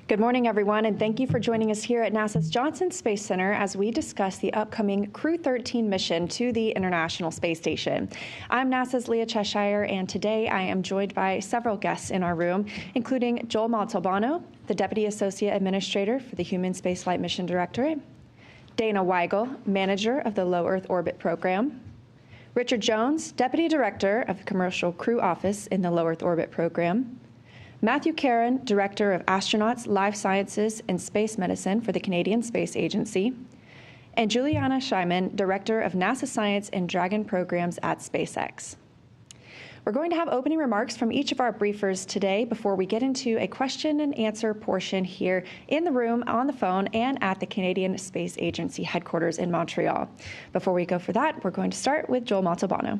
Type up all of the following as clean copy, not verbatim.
Good morning, everyone, and thank you for joining us here at NASA's Johnson Space Center as we discuss the upcoming Crew-13 mission to the International Space Station. I'm NASA's Leah Cheshire, and today I am joined by several guests in our room, including Joel Montalbano, the Deputy Associate Administrator for the Human Spaceflight Mission Directorate, Dana Weigel, Manager of the Low Earth Orbit Program, Richard Jones, Deputy Director of the Commercial Crew Office in the Low Earth Orbit Program, Mathieu Caron, Director of Astronauts, Life Sciences, and Space Medicine for the Canadian Space Agency, and Julianna Scheiman, Director of NASA Science and Dragon Programs at SpaceX. We're going to have opening remarks from each of our briefers today before we get into a question and answer portion here in the room, on the phone, and at the Canadian Space Agency headquarters in Montreal. Before we go for that, we're going to start with Joel Montalbano.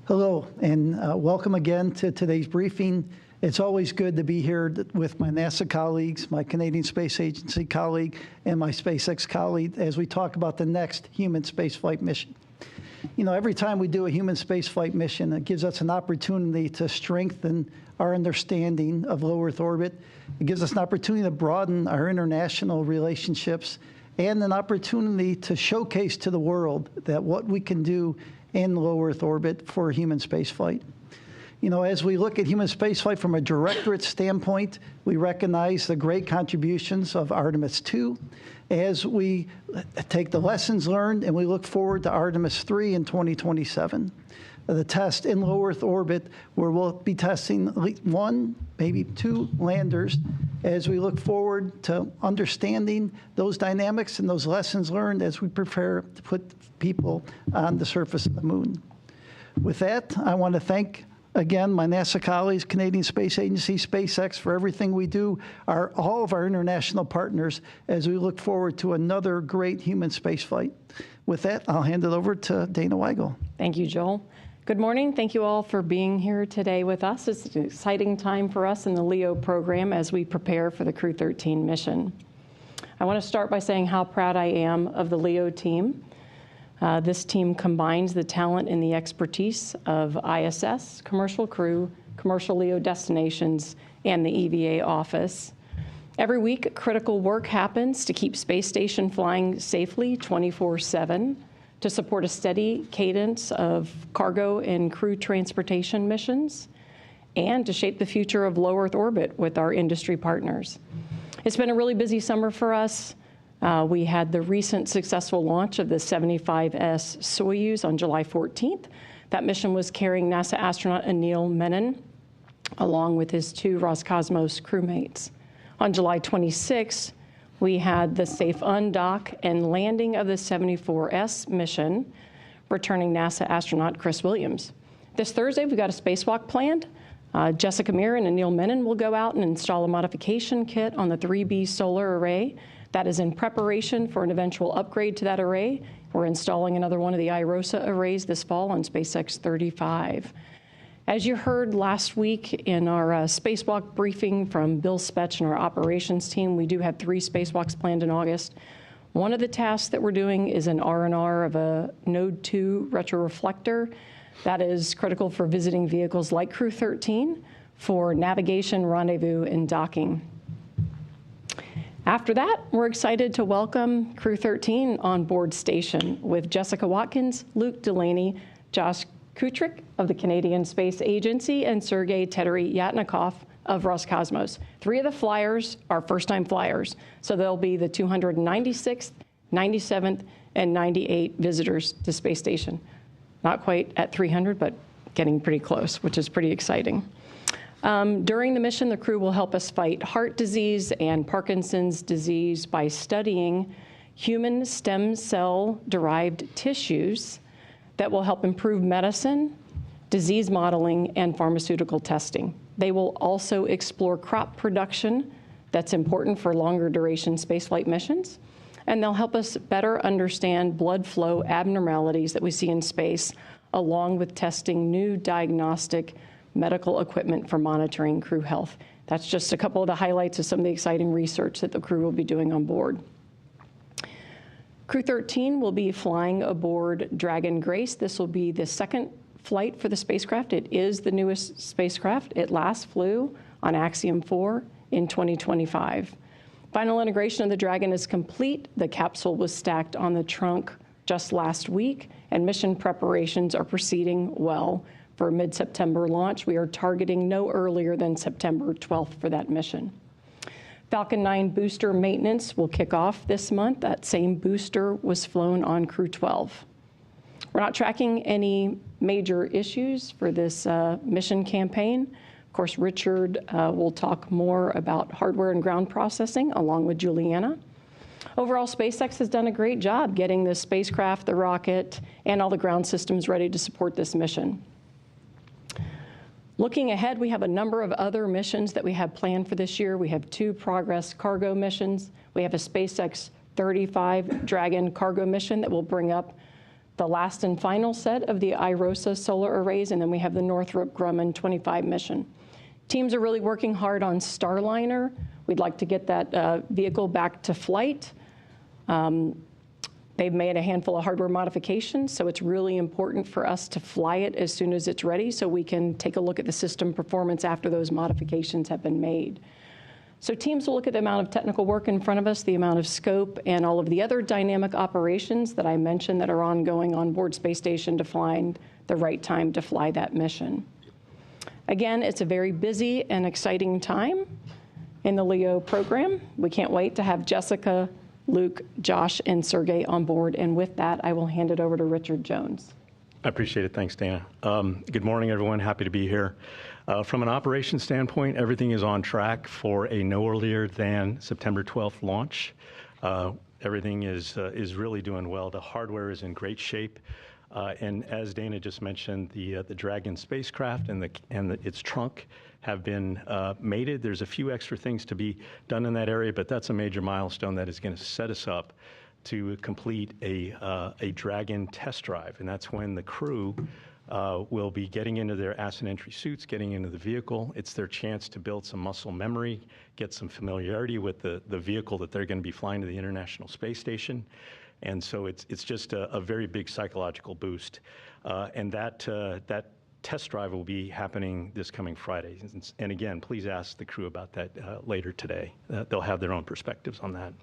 Hello, and welcome again to today's briefing. It's always good to be here with my NASA colleagues, my Canadian Space Agency colleague, and my SpaceX colleague as we talk about the next human spaceflight mission. You know, every time we do a human spaceflight mission, it gives us an opportunity to strengthen our understanding of low Earth orbit. It gives us an opportunity to broaden our international relationships and an opportunity to showcase to the world that what we can do in low Earth orbit for human spaceflight. You know, as we look at human spaceflight from a directorate standpoint, we recognize the great contributions of Artemis II as we take the lessons learned and we look forward to Artemis III in 2027. The test in low Earth orbit, where we'll be testing at least one, maybe two landers as we look forward to understanding those dynamics and those lessons learned as we prepare to put people on the surface of the moon. With that, I want to thank again my NASA colleagues, Canadian Space Agency, SpaceX, for everything we do, all of our international partners as we look forward to another great human spaceflight. With that, I'll hand it over to Dana Weigel. Thank you, Joel. Good morning. Thank you all for being here today with us. It's an exciting time for us in the LEO program as we prepare for the Crew-13 mission. I want to start by saying how proud I am of the LEO team. This team combines the talent and the expertise of ISS, Commercial Crew, Commercial LEO Destinations, and the EVA office. Every week, critical work happens to keep space station flying safely 24/7. to support a steady cadence of cargo and crew transportation missions, and to shape the future of low Earth orbit with our industry partners. It's been a really busy summer for us. We had the recent successful launch of the 75S Soyuz on July 14th. That mission was carrying NASA astronaut Anil Menon, along with his two Roscosmos crewmates. On July 26th, we had the safe undock and landing of the 74S mission, returning NASA astronaut Chris Williams. This Thursday, we've got a spacewalk planned. Jessica Meir and Anil Menon will go out and install a modification kit on the 3B solar array. That is in preparation for an eventual upgrade to that array. We're installing another one of the IROSA arrays this fall on SpaceX 35. As you heard last week in our spacewalk briefing from Bill Spetch and our operations team, we do have 3 spacewalks planned in August. One of the tasks that we're doing is an R&R of a Node 2 retroreflector. That is critical for visiting vehicles like Crew-13 for navigation, rendezvous, and docking. After that, we're excited to welcome Crew-13 on board station with Jessica Watkins, Luke Delaney, Josh Kutrick of the Canadian Space Agency, and Sergei Tetery-Yatnikov of Roscosmos. 3 of the flyers are first-time flyers, so they'll be the 296th, 97th, and 98th visitors to space station. Not quite at 300, but getting pretty close, which is pretty exciting. During the mission, the crew will help us fight heart disease and Parkinson's disease by studying human stem cell-derived tissues that will help improve medicine, disease modeling, and pharmaceutical testing. They will also explore crop production that's important for longer duration spaceflight missions, and they'll help us better understand blood flow abnormalities that we see in space, along with testing new diagnostic medical equipment for monitoring crew health. That's just a couple of the highlights of some of the exciting research that the crew will be doing on board. Crew-13 will be flying aboard Dragon Grace. This will be the second flight for the spacecraft. It is the newest spacecraft. It last flew on Axiom 4 in 2025. Final integration of the Dragon is complete. The capsule was stacked on the trunk just last week, and mission preparations are proceeding well for mid-September launch. We are targeting no earlier than September 12th for that mission. Falcon 9 booster maintenance will kick off this month. That same booster was flown on Crew-12. We're not tracking any major issues for this mission campaign. Of course, Richard will talk more about hardware and ground processing along with Julianna. Overall, SpaceX has done a great job getting the spacecraft, the rocket, and all the ground systems ready to support this mission. Looking ahead, we have a number of other missions that we have planned for this year. We have 2 Progress cargo missions. We have a SpaceX 35 Dragon cargo mission that will bring up the last and final set of the IROSA solar arrays, and then we have the Northrop Grumman 25 mission. Teams are really working hard on Starliner. We'd like to get that vehicle back to flight. They've made a handful of hardware modifications, so it's really important for us to fly it as soon as it's ready so we can take a look at the system performance after those modifications have been made. So teams will look at the amount of technical work in front of us, the amount of scope, and all of the other dynamic operations that I mentioned that are ongoing on board Space Station to find the right time to fly that mission. Again, it's a very busy and exciting time in the LEO program. We can't wait to have Jessica, Luke, Josh, and Sergey on board. And with that, I will hand it over to Richard Jones. I appreciate it. Thanks, Dana. Good morning, everyone. Happy to be here. From an operations standpoint, everything is on track for a no earlier than September 12th launch. Everything is really doing well. The hardware is in great shape. And as Dana just mentioned, the Dragon spacecraft and its trunk have been mated. There's a few extra things to be done in that area, but that's a major milestone that is going to set us up to complete a Dragon test drive. And that's when the crew will be getting into their ascent entry suits, getting into the vehicle. It's their chance to build some muscle memory, get some familiarity with the vehicle that they're going to be flying to the International Space Station. And so it's just a very big psychological boost. And that test drive will be happening this coming Friday. And again, please ask the crew about that later today. They'll have their own perspectives on that.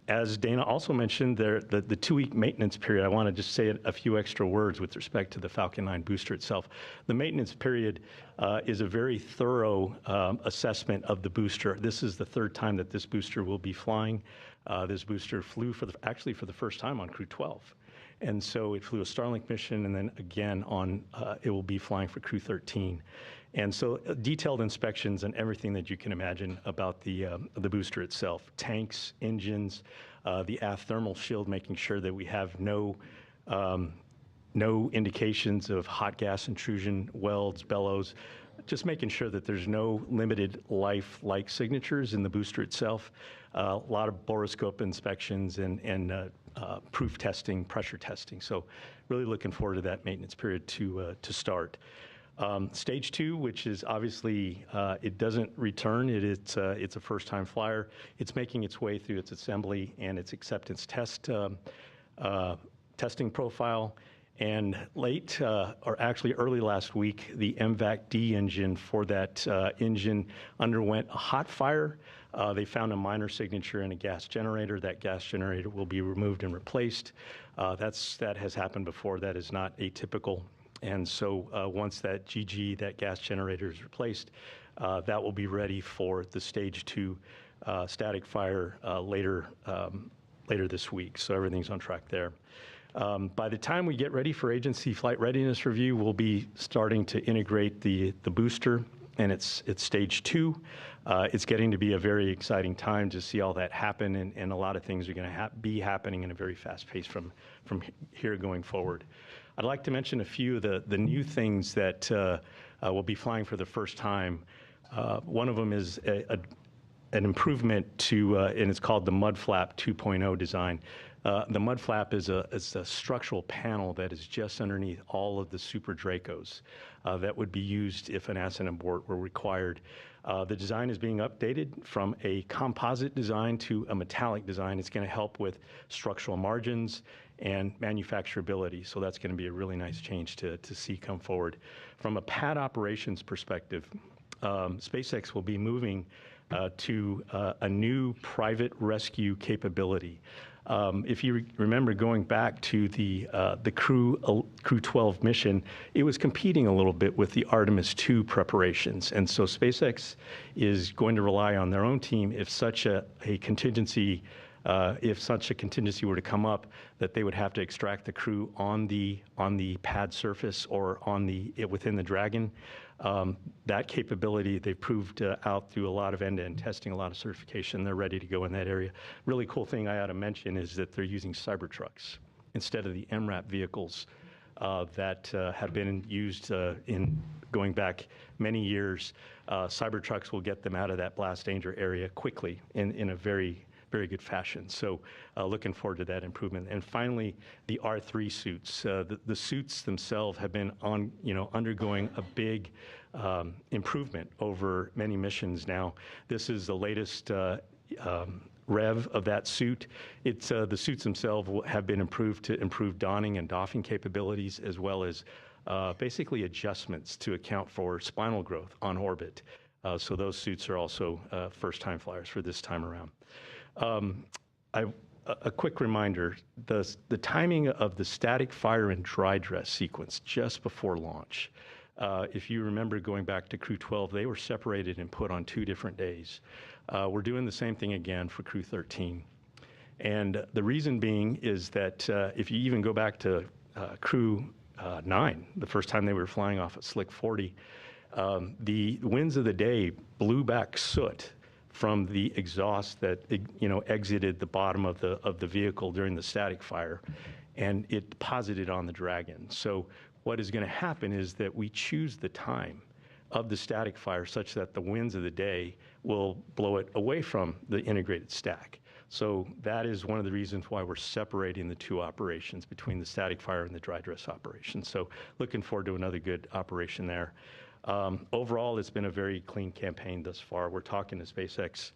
As Dana also mentioned, the 2-week maintenance period, I want to just say a few extra words with respect to the Falcon 9 booster itself. The maintenance period is a very thorough assessment of the booster. This is the 3rd time that this booster will be flying. This booster flew actually for the first time on Crew-12. And so it flew a Starlink mission, and then again it will be flying for Crew-13. And so detailed inspections and everything that you can imagine about the booster itself, tanks, engines, the aft thermal shield, making sure that we have no indications of hot gas intrusion, welds, bellows, just making sure that there's no limited life-like signatures in the booster itself. A lot of borescope inspections and proof testing, pressure testing. So really looking forward to that maintenance period to start. Stage 2, which is obviously, it doesn't return. It's a first-time flyer. It's making its way through its assembly and its acceptance testing profile. And late, or actually early last week, the MVAC-D engine for that engine underwent a hot fire. They found a minor signature in a gas generator. That gas generator will be removed and replaced. That has happened before. That is not atypical. And so once that that gas generator is replaced, that will be ready for the stage 2 static fire later this week. So everything's on track there. By the time we get ready for agency flight readiness review, we'll be starting to integrate the booster, and it's stage 2. It's getting to be a very exciting time to see all that happen, and a lot of things are going to be happening in a very fast pace from here going forward. I'd like to mention a few of the new things that will be flying for the first time. One of them is an improvement to, and it's called the Mud Flap 2.0 design. The Mud Flap is a structural panel that is just underneath all of the Super Dracos that would be used if an ascent abort were required. The design is being updated from a composite design to a metallic design. It's going to help with structural margins and manufacturability. So that's going to be a really nice change to see come forward. From a pad operations perspective, SpaceX will be moving to a new private rescue capability. If you remember going back to the Crew-12 mission, it was competing a little bit with the Artemis II preparations. And so SpaceX is going to rely on their own team if such a contingency were to come up, that they would have to extract the crew on the pad surface or within the Dragon. That capability they've proved out through a lot of end-to-end testing, a lot of certification. They're ready to go in that area. Really cool thing I ought to mention is that they're using Cybertrucks instead of the MRAP vehicles that have been used in going back many years. Cybertrucks will get them out of that blast danger area quickly in a very good fashion. So looking forward to that improvement. And finally, the R3 suits. The suits themselves have been undergoing a big improvement over many missions now. This is the latest rev of that suit. The suits themselves have been improved to improve donning and doffing capabilities, as well as basically adjustments to account for spinal growth on orbit. So those suits are also first-time flyers for this time around. A quick reminder, the timing of the static fire and dry dress sequence just before launch. If you remember going back to Crew-12, they were separated and put on 2 different days. We're doing the same thing again for Crew-13. And the reason being is that if you even go back to Crew-9, the first time they were flying off at Slick 40, the winds of the day blew back soot from the exhaust that exited the bottom of the vehicle during the static fire, and it deposited on the Dragon. So what is going to happen is that we choose the time of the static fire such that the winds of the day will blow it away from the integrated stack. So that is one of the reasons why we're separating the 2 operations between the static fire and the dry dress operation. So looking forward to another good operation there. Overall, it's been a very clean campaign thus far. We're talking to SpaceX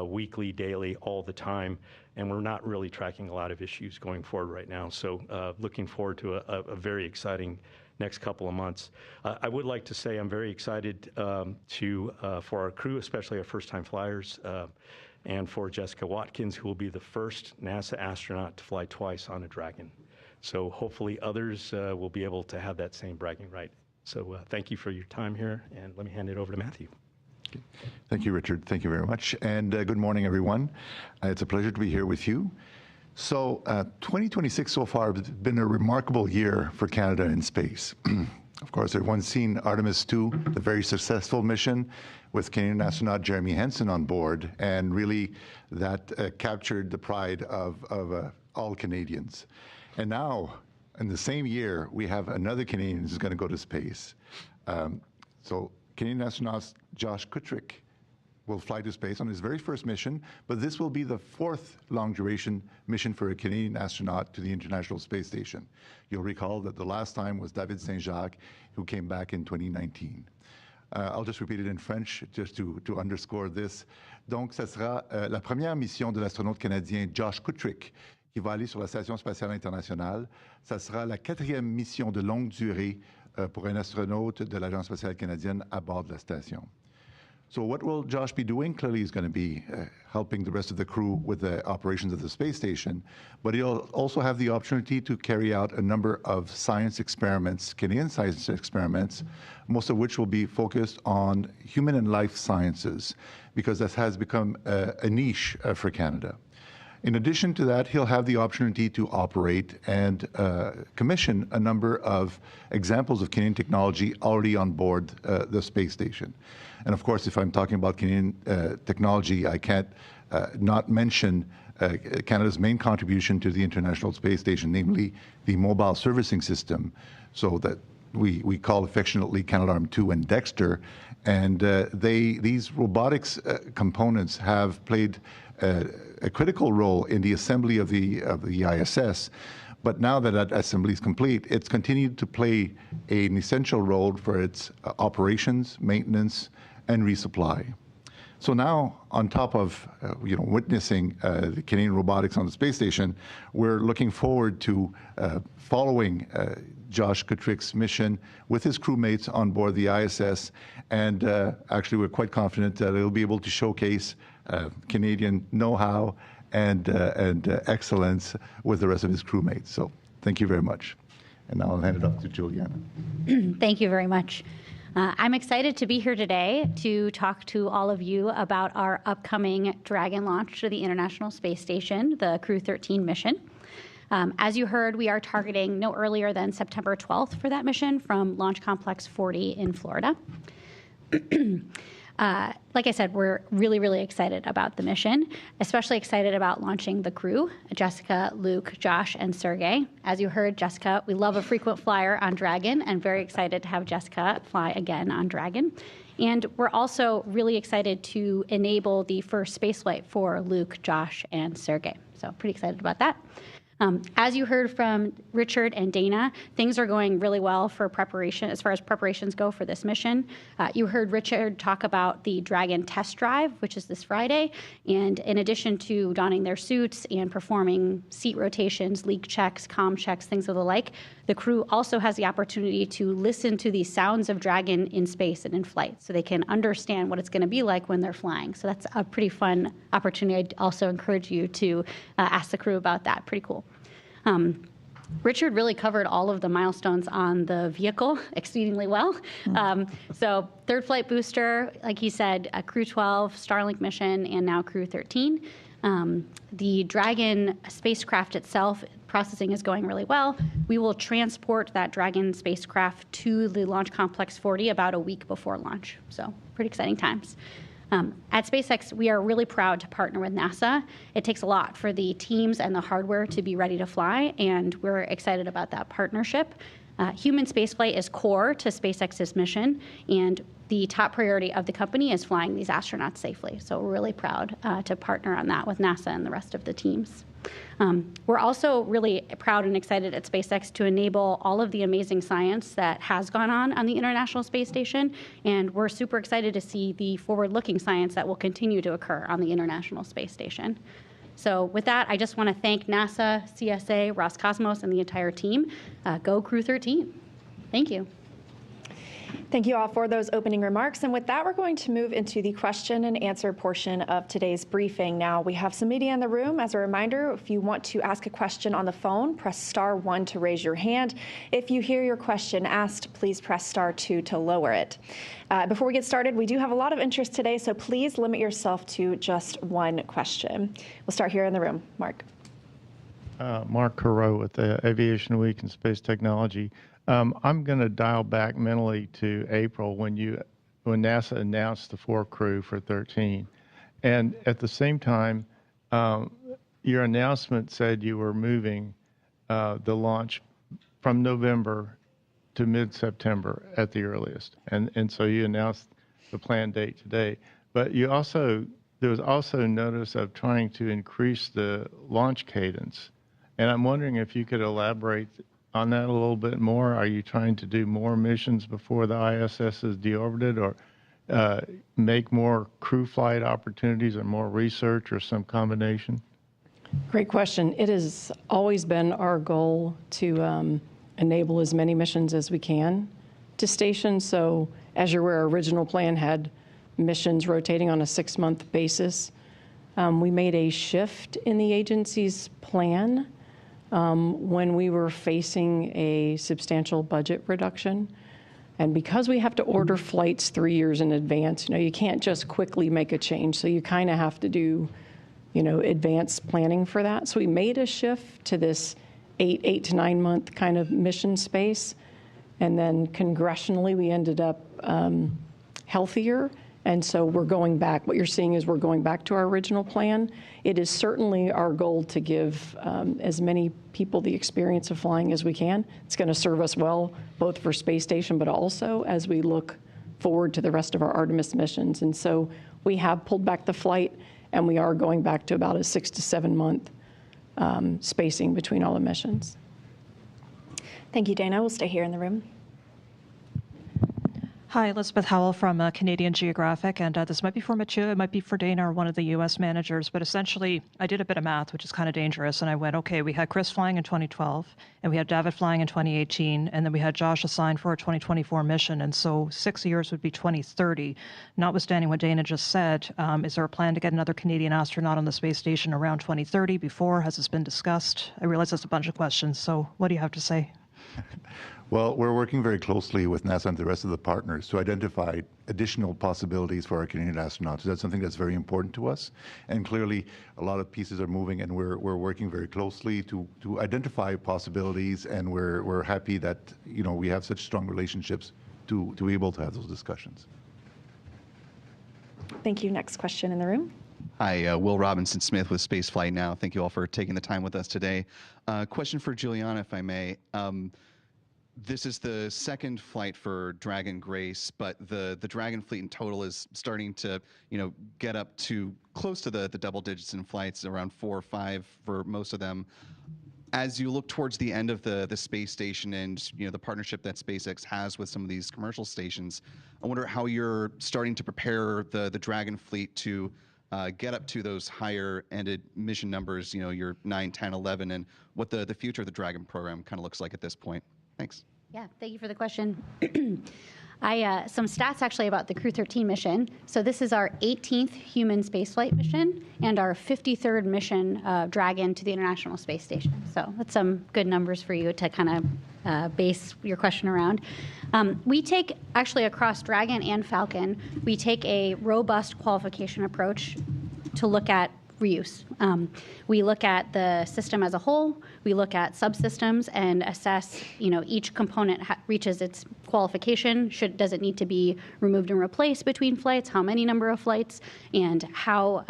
weekly, daily, all the time, and we're not really tracking a lot of issues going forward right now. So looking forward to a very exciting next couple of months. I would like to say I'm very excited for our crew, especially our first-time flyers, and for Jessica Watkins, who will be the first NASA astronaut to fly twice on a Dragon. So hopefully others will be able to have that same bragging right. So thank you for your time here, and let me hand it over to Mathieu. Thank you, Richard. Thank you very much. And good morning, everyone. It's a pleasure to be here with you. So 2026 so far has been a remarkable year for Canada in space. Of course, everyone's seen Artemis II, the very successful mission with Canadian astronaut Jeremy Henson on board, and really that captured the pride of all Canadians. And now, in the same year, we have another Canadian who's going to go to space. So Canadian astronaut Josh Kuttrick will fly to space on his very first mission, but this will be the 4th long-duration mission for a Canadian astronaut to the International Space Station. You'll recall that the last time was David Saint-Jacques, who came back in 2019. I'll just repeat it in French, just to underscore this. Donc, ça sera la première mission de l'astronaute canadien Josh Kuttrick, qui va aller sur la Station spatiale internationale. Ça sera la 4e mission de longue durée pour un astronaute de l'Agence spatiale canadienne à bord de la station. So what will Josh be doing? Clearly, he's going to be helping the rest of the crew with the operations of the space station, but he'll also have the opportunity to carry out a number of science experiments, Canadian science experiments, most of which will be focused on human and life sciences, because that has become a niche for Canada. In addition to that, he'll have the opportunity to operate and commission a number of examples of Canadian technology already on board the space station. And of course, if I'm talking about Canadian technology, I can't not mention Canada's main contribution to the International Space Station, namely the mobile servicing system, so that we call affectionately Canadarm2 and Dexter. And these robotics components have played a critical role in the assembly of the ISS. But now that that assembly is complete, it's continued to play an essential role for its operations, maintenance, and resupply. So now, on top of witnessing the Canadian robotics on the space station, we're looking forward to following Josh Kutrick's mission with his crewmates on board the ISS, and actually we're quite confident that he'll be able to showcase Canadian know-how and excellence with the rest of his crewmates. So thank you very much. And now I'll hand it off to Julianna. Thank you very much. I'm excited to be here today to talk to all of you about our upcoming Dragon launch to the International Space Station, the Crew-13 mission. As you heard, we are targeting no earlier than September 12th for that mission from Launch Complex 40 in Florida. Like I said, we're really, really excited about the mission, especially excited about launching the crew, Jessica, Luke, Josh, and Sergey. As you heard, Jessica, we love a frequent flyer on Dragon, and very excited to have Jessica fly again on Dragon. And we're also really excited to enable the first spaceflight for Luke, Josh, and Sergey. So pretty excited about that. As you heard from Richard and Dana, things are going really well for preparation, as far as preparations go for this mission. You heard Richard talk about the Dragon test drive, which is this Friday. And in addition to donning their suits and performing seat rotations, leak checks, comm checks, things of the like, the crew also has the opportunity to listen to the sounds of Dragon in space and in flight, so they can understand what it's going to be like when they're flying. So that's a pretty fun opportunity. I'd also encourage you to ask the crew about that. Pretty cool. Richard really covered all of the milestones on the vehicle exceedingly well. So third flight booster, like he said, Crew-12, Starlink mission, and now Crew-13. The Dragon spacecraft itself, processing is going really well. We will transport that Dragon spacecraft to the Launch Complex 40 about a week before launch. So pretty exciting times. At SpaceX, we are really proud to partner with NASA. It takes a lot for the teams and the hardware to be ready to fly, and we're excited about that partnership. Human spaceflight is core to SpaceX's mission, and the top priority of the company is flying these astronauts safely. So we're really proud to partner on that with NASA and the rest of the teams. We're also really proud and excited at SpaceX to enable all of the amazing science that has gone on the International Space Station, and we're super excited to see the forward-looking science that will continue to occur on the International Space Station. So with that, I just want to thank NASA, CSA, Roscosmos, and the entire team. Go Crew-13. Thank you. Thank you all for those opening remarks. And with that, we're going to move into the question and answer portion of today's briefing. Now, we have some media in the room. As a reminder, if you want to ask a question on the phone, press *1 to raise your hand. If you hear your question asked, please press *2 to lower it. Before we get started, we do have a lot of interest today, so please limit yourself to just one question. We'll start here in the room. Mark. Mark Caron with the Aviation Week and Space Technology. I'm going to dial back mentally to April when NASA announced the 4 crew for 13. And at the same time, your announcement said you were moving the launch from November to mid-September at the earliest. And so you announced the planned date today. But there was also notice of trying to increase the launch cadence. And I'm wondering if you could elaborate on that a little bit more. Are you trying to do more missions before the ISS is deorbited, or make more crew flight opportunities, or more research, or some combination? Great question. It has always been our goal to enable as many missions as we can to station. So as you're aware, our original plan had missions rotating on a 6-month basis. We made a shift in the agency's plan when we were facing a substantial budget reduction. And because we have to order flights 3 years in advance, you can't just quickly make a change. So you kind of have to do, advanced planning for that. So we made a shift to this 8 to 9 month kind of mission space. And then congressionally, we ended up healthier. And so we're going back. What you're seeing is we're going back to our original plan. It is certainly our goal to give as many people the experience of flying as we can. It's going to serve us well, both for space station, but also as we look forward to the rest of our Artemis missions. And so we have pulled back the flight, and we are going back to about a 6 to 7 month spacing between all the missions. Thank you, Dana. We'll stay here in the room. Hi, Elizabeth Howell from Canadian Geographic, and this might be for Mathieu, it might be for Dana or one of the U.S. managers, but essentially I did a bit of math, which is kind of dangerous, and I went, okay, we had Chris flying in 2012, and we had David flying in 2018, and then we had Josh assigned for a 2024 mission, and so 6 years would be 2030. Notwithstanding what Dana just said, is there a plan to get another Canadian astronaut on the space station around 2030 before? Has this been discussed? I realize that's a bunch of questions, so what do you have to say? Well, we're working very closely with NASA and the rest of the partners to identify additional possibilities for our Canadian astronauts. That's something that's very important to us. And clearly, a lot of pieces are moving, and we're working very closely to identify possibilities. And we're happy that we have such strong relationships to be able to have those discussions. Thank you. Next question in the room. Hi, Will Robinson Smith with Spaceflight Now. Thank you all for taking the time with us today. Question for Julianna, if I may. This is the second flight for Dragon Grace, but the Dragon fleet in total is starting to, get up to close to the double digits in flights, around 4 or 5 for most of them. As you look towards the end of the space station and the partnership that SpaceX has with some of these commercial stations, I wonder how you're starting to prepare the Dragon fleet to get up to those higher-ended mission numbers, your 9, 10, 11, and what the future of the Dragon program kind of looks like at this point. Thanks. Yeah, thank you for the question. Some stats actually about the Crew-13 mission. So this is our 18th human spaceflight mission and our 53rd mission of Dragon to the International Space Station. So that's some good numbers for you to kind of base your question around. We take, actually across Dragon and Falcon, we take a robust qualification approach to look at reuse. We look at the system as a whole, we look at subsystems and assess, each component reaches its qualification. Does it need to be removed and replaced between flights? How many number of flights? And how,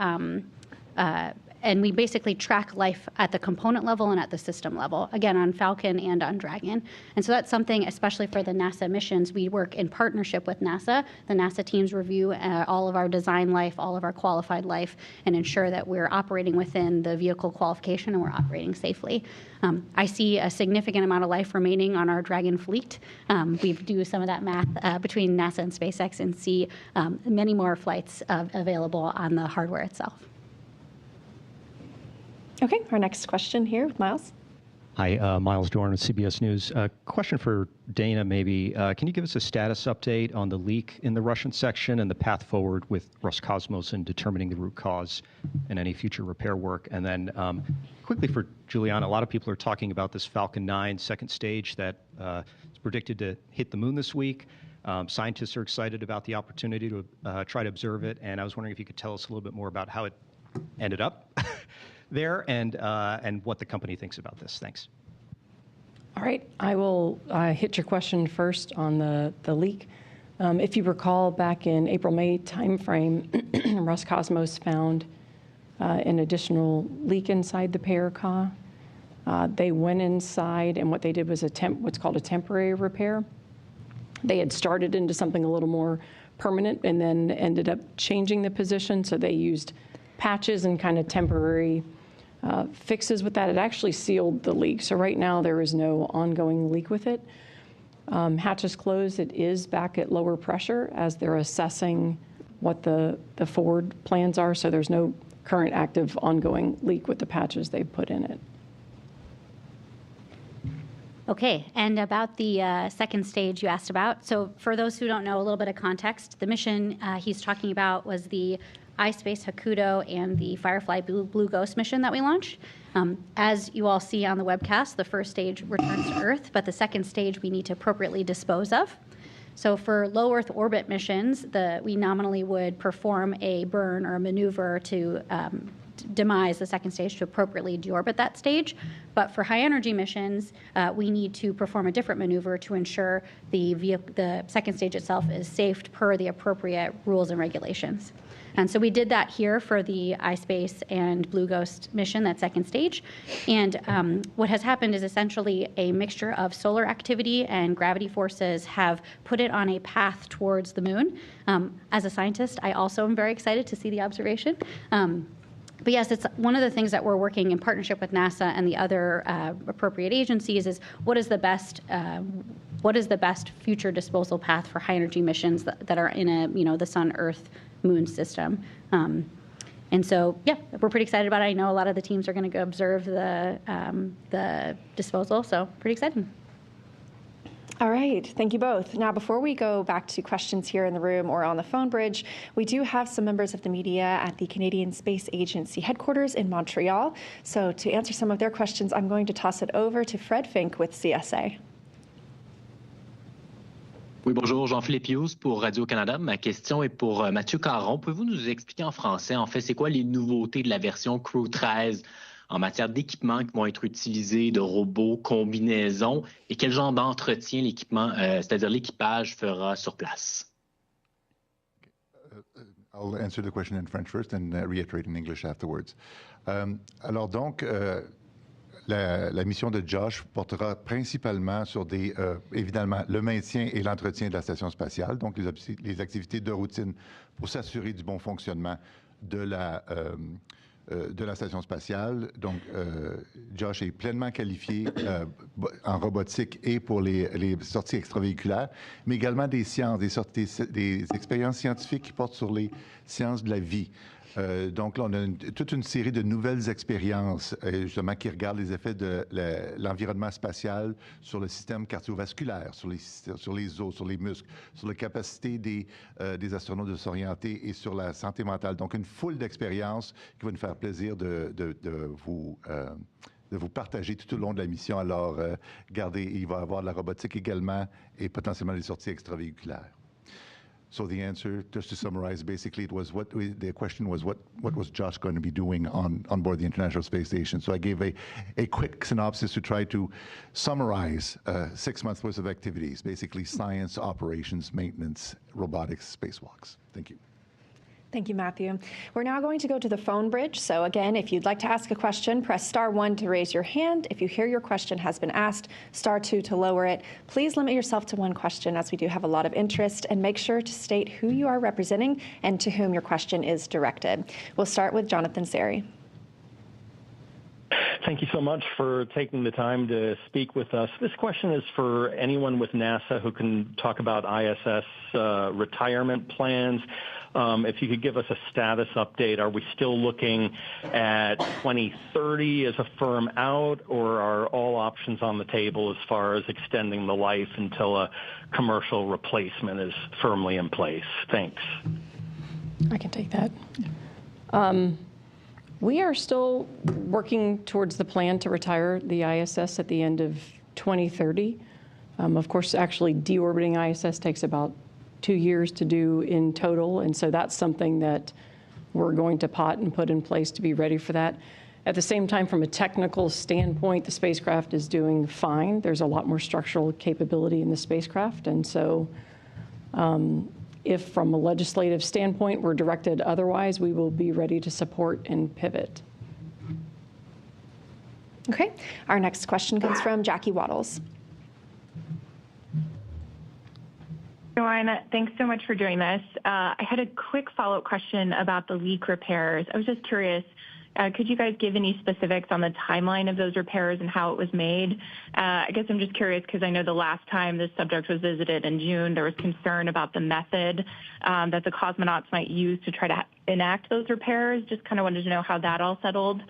and we basically track life at the component level and at the system level, again, on Falcon and on Dragon. And so that's something, especially for the NASA missions, we work in partnership with NASA. The NASA teams review all of our design life, all of our qualified life, and ensure that we're operating within the vehicle qualification and we're operating safely. I see a significant amount of life remaining on our Dragon fleet. We do some of that math between NASA and SpaceX and see many more flights available on the hardware itself. Okay, our next question here with Miles. Hi, Miles Dorn with CBS News. Question for Dana, maybe. Can you give us a status update on the leak in the Russian section and the path forward with Roscosmos in determining the root cause and any future repair work? And then quickly for Julianna, a lot of people are talking about this Falcon 9 second stage that is predicted to hit the moon this week. Scientists are excited about the opportunity to try to observe it, and I was wondering if you could tell us a little bit more about how it ended up there and what the company thinks about this. Thanks. All right, I will hit your question first on the leak. If you recall, back in April-May timeframe, Roscosmos found an additional leak inside the Paracar. They went inside, and what they did was what's called a temporary repair. They had started into something a little more permanent and then ended up changing the position, so they used patches and kind of temporary fixes with that. It actually sealed the leak. So right now there is no ongoing leak with it. Hatch is closed. It is back at lower pressure as they're assessing what the forward plans are. So there's no current active ongoing leak with the patches they've put in it. Okay, and about the second stage you asked about. So for those who don't know, a little bit of context, the mission he's talking about was the iSpace Hakuto and the Firefly Blue Ghost mission that we launched. As you all see on the webcast, the first stage returns to Earth, but the second stage we need to appropriately dispose of. So for low Earth orbit missions, we nominally would perform a burn or a maneuver to demise the second stage to appropriately deorbit that stage. But for high energy missions, we need to perform a different maneuver to ensure the second stage itself is safe per the appropriate rules and regulations. And so we did that here for the iSpace and Blue Ghost mission, that second stage. And what has happened is essentially a mixture of solar activity and gravity forces have put it on a path towards the moon. As a scientist, I also am very excited to see the observation. But yes, it's one of the things that we're working in partnership with NASA and the other appropriate agencies is what is the best what is the best future disposal path for high-energy missions that are in a, the Sun, Earth, Moon system. And so, yeah, we're pretty excited about it. I know a lot of the teams are going to go observe the disposal, so pretty exciting. All right, thank you both. Now, before we go back to questions here in the room or on the phone bridge, we do have some members of the media at the Canadian Space Agency headquarters in Montreal. So to answer some of their questions, I'm going to toss it over to Fred Fink with CSA. Oui, bonjour, Jean-Philippe Hughes pour Radio-Canada. Ma question est pour Mathieu Caron. Pouvez-vous nous expliquer en français, en fait, c'est quoi les nouveautés de la version Crew-13 en matière d'équipements qui vont être utilisés, de robots, combinaisons, et quel genre d'entretien l'équipement, c'est-à-dire l'équipage, fera sur place? I'll answer the question in French first and reiterate in English afterwards. Alors donc, la mission de Josh portera principalement sur évidemment, le maintien et l'entretien de la station spatiale, donc les activités de routine pour s'assurer du bon fonctionnement de la station spatiale. Donc, Josh est pleinement qualifié en robotique et pour les sorties extravéhiculaires, mais également des sciences, des expériences scientifiques qui portent sur les sciences de la vie. Donc là, on a toute une série de nouvelles expériences, justement, qui regardent les effets de l'environnement spatial sur le système cardiovasculaire, sur les os, sur les muscles, sur la capacité des astronautes de s'orienter et sur la santé mentale. Donc, une foule d'expériences qui va nous faire plaisir de vous partager tout au long de la mission. Alors, regardez, il va y avoir de la robotique également et potentiellement des sorties extravéhiculaires. So the answer, just to summarize, basically, it was the question was what was Josh going to be doing on board the International Space Station? So I gave a quick synopsis to try to summarize 6 months worth of activities, basically science, operations, maintenance, robotics, spacewalks. Thank you. Thank you, Matthew. We're now going to go to the phone bridge. So again, if you'd like to ask a question, press *1 to raise your hand. If you hear your question has been asked, *2 to lower it. Please limit yourself to one question, as we do have a lot of interest, and make sure to state who you are representing and to whom your question is directed. We'll start with Jonathan Seri. Thank you so much for taking the time to speak with us. This question is for anyone with NASA who can talk about ISS retirement plans. If you could give us a status update, are we still looking at 2030 as a firm out, or are all options on the table as far as extending the life until a commercial replacement is firmly in place? Thanks. I can take that. We are still working towards the plan to retire the ISS at the end of 2030. Of course, actually deorbiting ISS takes about 2 years to do in total, and so that's something that we're going to pot and put in place to be ready for that. At the same time, from a technical standpoint, the spacecraft is doing fine. There's a lot more structural capability in the spacecraft, and so if from a legislative standpoint we're directed otherwise, we will be ready to support and pivot. Okay, our next question comes from Jackie Waddles. Joanna, thanks so much for doing this. I had a quick follow-up question about the leak repairs. I was just curious, could you guys give any specifics on the timeline of those repairs and how it was made? I guess I'm just curious because I know the last time this subject was visited in June, there was concern about the method that the cosmonauts might use to try to enact those repairs. Just kind of wanted to know how that all settled.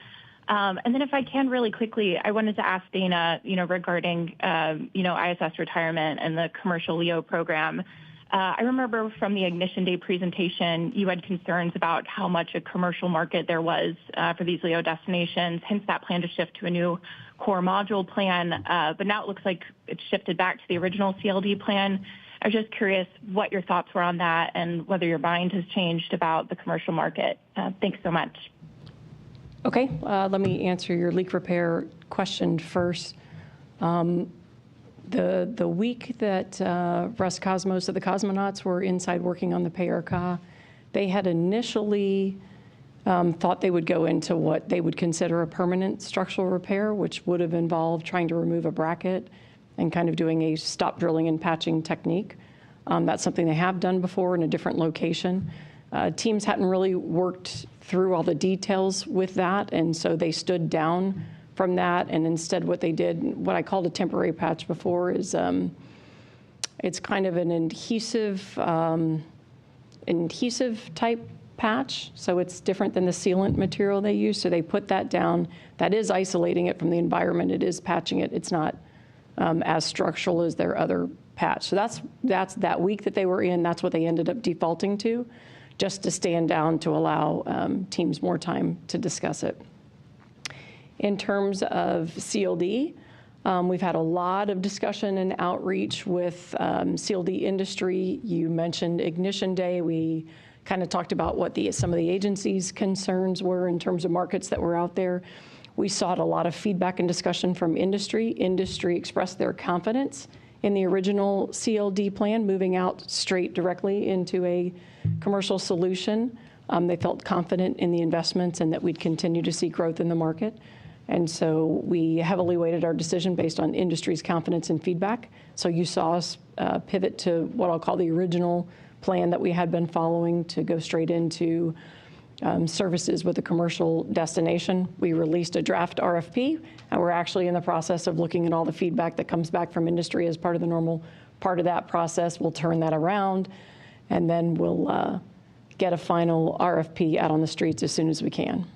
And then if I can really quickly, I wanted to ask Dana, regarding, ISS retirement and the commercial LEO program. I remember from the Ignition Day presentation, you had concerns about how much a commercial market there was for these LEO destinations, hence that plan to shift to a new core module plan. But now it looks like it's shifted back to the original CLD plan. I was just curious what your thoughts were on that and whether your mind has changed about the commercial market. Thanks so much. Okay, let me answer your leak repair question first. The week that Roscosmos, the cosmonauts, were inside working on the PRK, they had initially thought they would go into what they would consider a permanent structural repair, which would have involved trying to remove a bracket and kind of doing a stop drilling and patching technique. That's something they have done before in a different location. Teams hadn't really worked through all the details with that, and so they stood down from that, and instead what they did, what I called a temporary patch before, is It's kind of an adhesive type patch, so it's different than the sealant material they use. So they put that down. That is isolating it from the environment. It is patching it. It's not as structural as their other patch. So that's that week that they were in. That's what they ended up defaulting to, just to stand down to allow teams more time to discuss it. In terms of CLD, we've had a lot of discussion and outreach with CLD industry. You mentioned Ignition Day. We kind of talked about what some of the agency's concerns were in terms of markets that were out there. We sought a lot of feedback and discussion from industry. Industry expressed their confidence in the original CLD plan, moving out straight directly into a commercial solution. They felt confident in the investments and that we'd continue to see growth in the market. And so we heavily weighted our decision based on industry's confidence and feedback. So you saw us pivot to what I'll call the original plan that we had been following to go straight into services with a commercial destination. We released a draft RFP, and we're actually in the process of looking at all the feedback that comes back from industry as part of the normal part of that process. We'll turn that around, and then we'll get a final RFP out on the streets as soon as we can.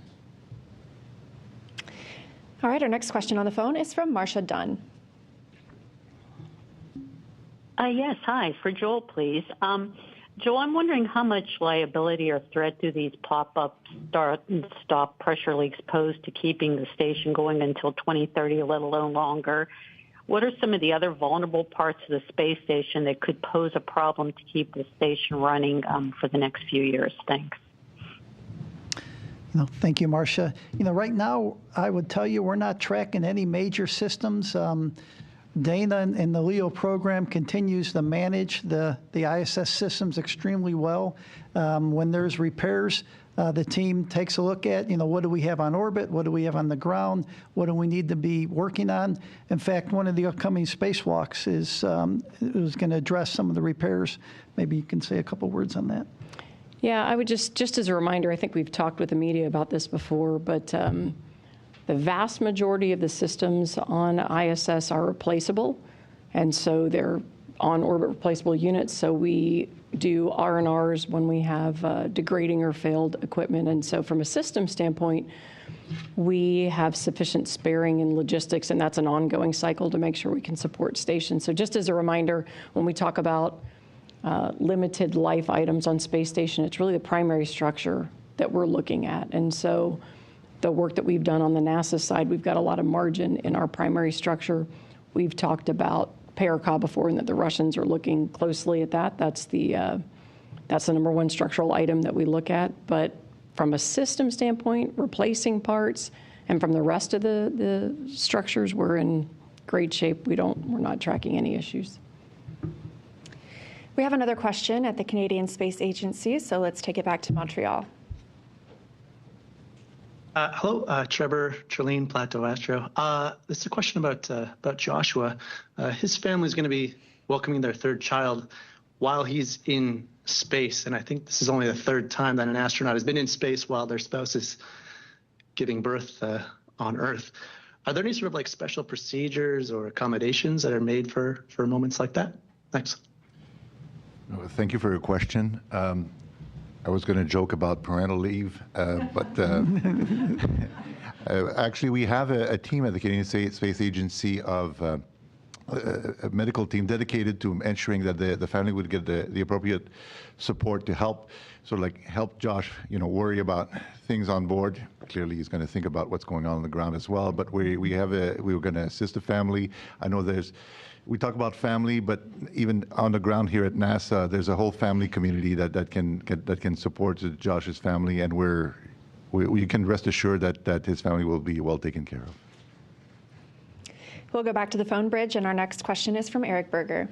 All right, our next question on the phone is from Marcia Dunn. Yes, hi. For Joel, please. Joel, I'm wondering how much liability or threat do these pop-up start and stop pressure leaks pose to keeping the station going until 2030, let alone longer? What are some of the other vulnerable parts of the space station that could pose a problem to keep the station running for the next few years? Thanks. Thank you, Marcia. Right now, I would tell you we're not tracking any major systems. Dana and the LEO program continues to manage the ISS systems extremely well. When there's repairs, the team takes a look at, what do we have on orbit? What do we have on the ground? What do we need to be working on? In fact, one of the upcoming spacewalks is going to address some of the repairs. Maybe you can say a couple words on that. Yeah, I would just as a reminder, I think we've talked with the media about this before, but the vast majority of the systems on ISS are replaceable, and so they're on-orbit replaceable units. So we do R&Rs when we have degrading or failed equipment, and so from a system standpoint, we have sufficient sparing and logistics, and that's an ongoing cycle to make sure we can support stations. So just as a reminder, when we talk about limited life items on space station, it's really the primary structure that we're looking at. And so the work that we've done on the NASA side, we've got a lot of margin in our primary structure. We've talked about Paracab before, and that the Russians are looking closely at that. That's the number one structural item that we look at. But from a system standpoint, replacing parts, and from the rest of the structures, we're in great shape. We're not tracking any issues. We have another question at the Canadian Space Agency, so let's take it back to Montreal. Hello, Trevor, Trelene, Plateau Astro. This is a question about Joshua. His family is going to be welcoming their third child while he's in space, and I think this is only the third time that an astronaut has been in space while their spouse is giving birth on Earth. Are there any sort of special procedures or accommodations that are made for moments like that? Thanks. Thank you for your question. I was going to joke about parental leave, but actually we have a team at the Canadian Space Agency of a medical team dedicated to ensuring that the family would get the appropriate support to help Josh, worry about things on board. Clearly, he's going to think about what's going on the ground as well. But we were going to assist the family. I know we talk about family, but even on the ground here at NASA, there's a whole family community that can support Josh's family, and we can rest assured that his family will be well taken care of. We'll go back to the phone bridge, and our next question is from Eric Berger.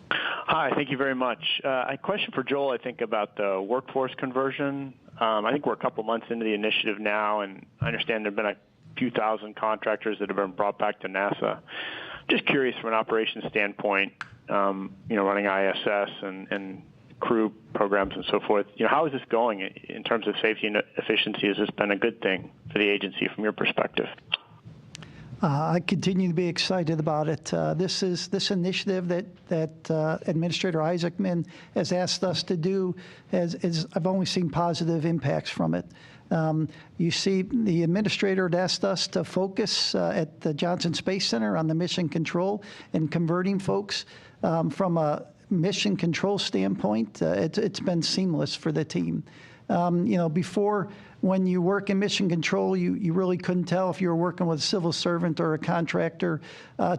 Hi, thank you very much. A question for Joel, I think, about the workforce conversion. I think we're a couple months into the initiative now, and I understand there have been a few thousand contractors that have been brought back to NASA. Just curious from an operations standpoint, running ISS and crew programs and so forth, how is this going in terms of safety and efficiency? Has this been a good thing for the agency from your perspective? I continue to be excited about it. This initiative that Administrator Isaacman has asked us to do I've only seen positive impacts from it. You see, the administrator had asked us to focus at the Johnson Space Center on the mission control and converting folks from a mission control standpoint. It's been seamless for the team. Before, when you work in mission control, you really couldn't tell if you were working with a civil servant or a contractor.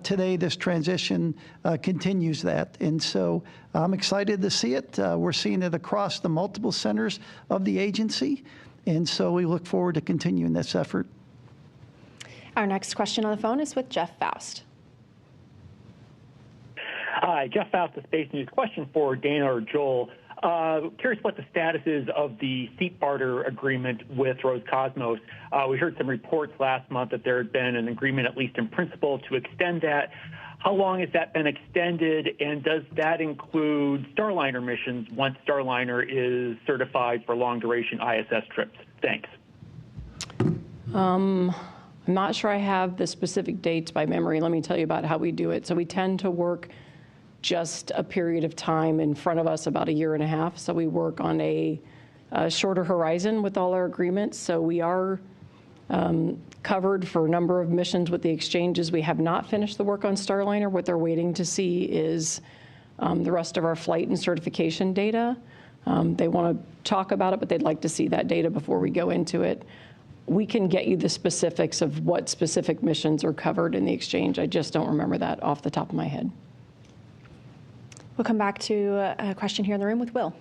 Today, this transition continues that. And so I'm excited to see it. We're seeing it across the multiple centers of the agency. And so we look forward to continuing this effort. Our next question on the phone is with Jeff Faust. Hi, Jeff Faust of Space News. Question for Dana or Joel. Curious what the status is of the seat barter agreement with Roscosmos. We heard some reports last month that there had been an agreement, at least in principle, to extend that. How long has that been extended, and does that include Starliner missions once Starliner is certified for long-duration ISS trips? Thanks. I'm not sure I have the specific dates by memory. Let me tell you about how we do it. So we tend to work just a period of time in front of us, about a year and a half. So we work on a shorter horizon with all our agreements. So we are covered for a number of missions with the exchanges. We have not finished the work on Starliner. What they're waiting to see is the rest of our flight and certification data. They want to talk about it, but they'd like to see that data before we go into it. We can get you the specifics of what specific missions are covered in the exchange. I just don't remember that off the top of my head. We'll come back to a question here in the room with Will.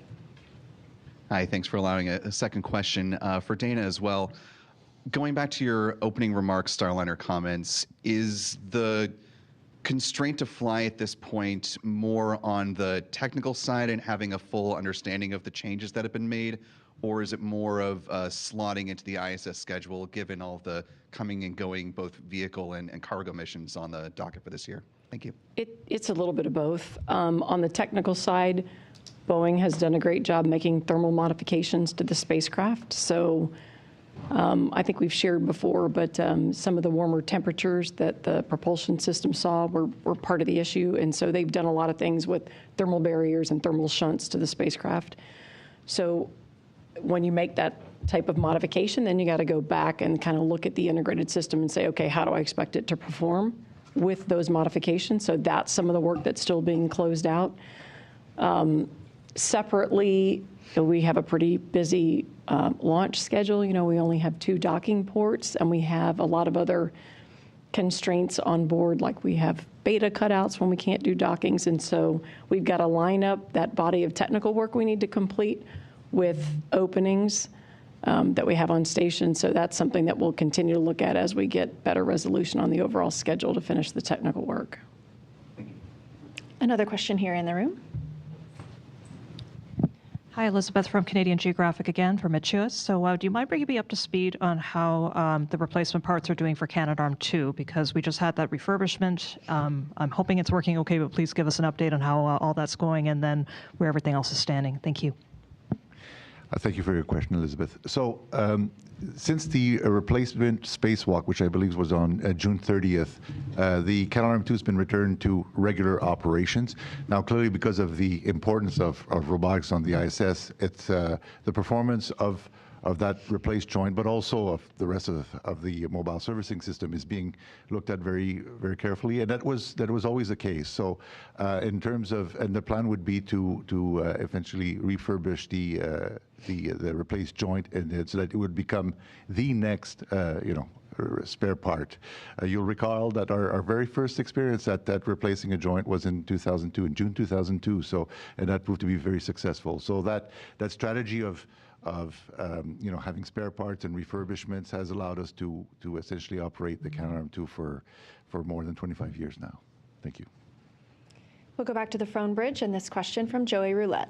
Hi, thanks for allowing a second question for Dana as well. Going back to your opening remarks, Starliner comments, is the constraint to fly at this point more on the technical side and having a full understanding of the changes that have been made, or is it more of slotting into the ISS schedule given all the coming and going both vehicle and cargo missions on the docket for this year? Thank you. It's a little bit of both. On the technical side, Boeing has done a great job making thermal modifications to the spacecraft. So I think we've shared before, but some of the warmer temperatures that the propulsion system saw were part of the issue. And so they've done a lot of things with thermal barriers and thermal shunts to the spacecraft. So when you make that type of modification, then you got to go back and kind of look at the integrated system and say, okay, how do I expect it to perform with those modifications? So that's some of the work that's still being closed out. Separately, we have a pretty busy launch schedule. We only have 2 docking ports, and we have a lot of other constraints on board, like we have beta cutouts when we can't do dockings. And so we've got to line up that body of technical work we need to complete with openings that we have on station. So that's something that we'll continue to look at as we get better resolution on the overall schedule to finish the technical work. Another question here in the room. Hi, Elizabeth from Canadian Geographic again for Mathieu. So do you mind bringing me up to speed on how the replacement parts are doing for Canadarm2? Because we just had that refurbishment. I'm hoping it's working okay, but please give us an update on how all that's going and then where everything else is standing. Thank you. Thank you for your question, Elizabeth. So since the replacement spacewalk, which I believe was on June 30th, the Canadarm2 has been returned to regular operations. Now, clearly, because of the importance of robotics on the ISS, it's the performance of that replaced joint, but also of the rest of the mobile servicing system is being looked at very, very carefully, and that was always the case. So, in terms of, and the plan would be to eventually refurbish the replaced joint, and so that it would become the next, spare part. You'll recall that our very first experience at that replacing a joint was in 2002, in June 2002. So, and that proved to be very successful. So that strategy of having spare parts and refurbishments has allowed us to essentially operate the Canadarm2 for more than 25 years now. Thank you. We'll go back to the phone bridge, and this question from Joey Roulette.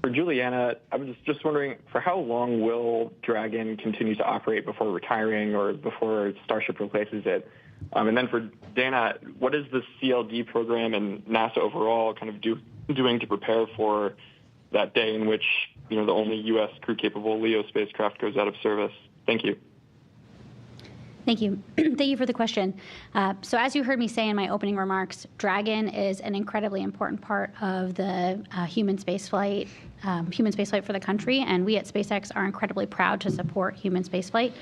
For Julianna, I was just wondering, for how long will Dragon continue to operate before retiring or before Starship replaces it? And then for Dana, what is the CLD program and NASA overall kind of doing to prepare for that day in which, the only U.S. crew-capable LEO spacecraft goes out of service? Thank you. Thank you. Thank you for the question. So as you heard me say in my opening remarks, Dragon is an incredibly important part of the human spaceflight for the country, and we at SpaceX are incredibly proud to support human spaceflight.